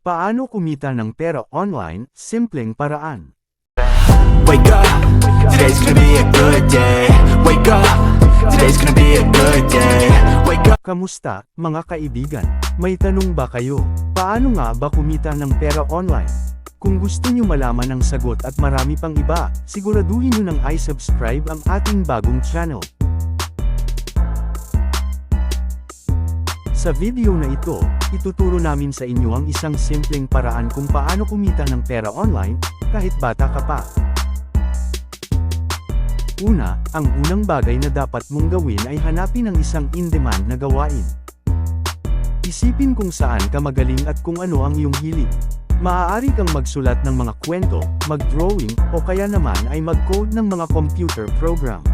Paano kumita ng pera online? Simpleng paraan. Wake up, today's gonna be a good day. Wake up, today's gonna be a good day. Wake up. Kamusta, mga kaibigan? May tanong ba kayo? Paano nga ba kumita ng pera online? Kung gusto nyo malaman ang sagot at marami pang iba, siguraduhin nyo nang i-subscribe ang ating bagong channel. Sa video na ito, ituturo namin sa inyo ang isang simpleng paraan kung paano kumita ng pera online, kahit bata ka pa. Una, ang unang bagay na dapat mong gawin ay hanapin ang isang in-demand na gawain. Isipin kung saan ka magaling at kung ano ang iyong hilig. Maaari kang magsulat ng mga kwento, mag-drawing, o kaya naman ay mag-code ng mga computer program.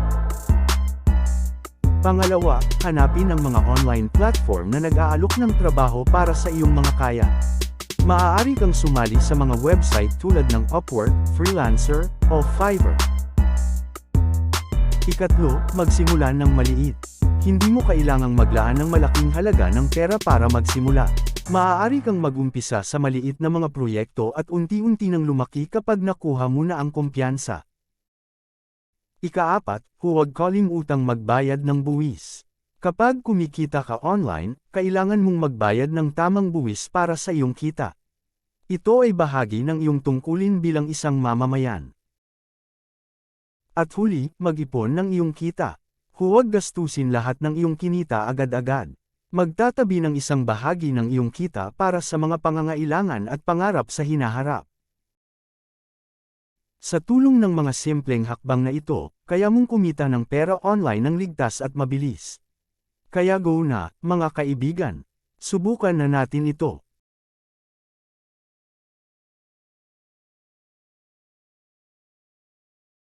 Pangalawa, hanapin ang mga online platform na nag-aalok ng trabaho para sa iyong mga kaya. Maaari kang sumali sa mga website tulad ng Upwork, Freelancer, o Fiverr. Ikatlo, magsimula ng maliit. Hindi mo kailangang maglaan ng malaking halaga ng pera para magsimula. Maaari kang mag-umpisa sa maliit na mga proyekto at unti-unti nang lumaki kapag nakuha mo na ang kumpiyansa. Ikaapat, huwag kalimutang magbayad ng buwis. Kapag kumikita ka online, kailangan mong magbayad ng tamang buwis para sa iyong kita. Ito ay bahagi ng iyong tungkulin bilang isang mamamayan. At huli, mag-ipon ng iyong kita. Huwag gastusin lahat ng iyong kinita agad-agad. Magtatabi ng isang bahagi ng iyong kita para sa mga pangangailangan at pangarap sa hinaharap. Sa tulong ng mga simpleng hakbang na ito, kaya mong kumita ng pera online ng ligtas at mabilis. Kaya go na, mga kaibigan. Subukan na natin ito.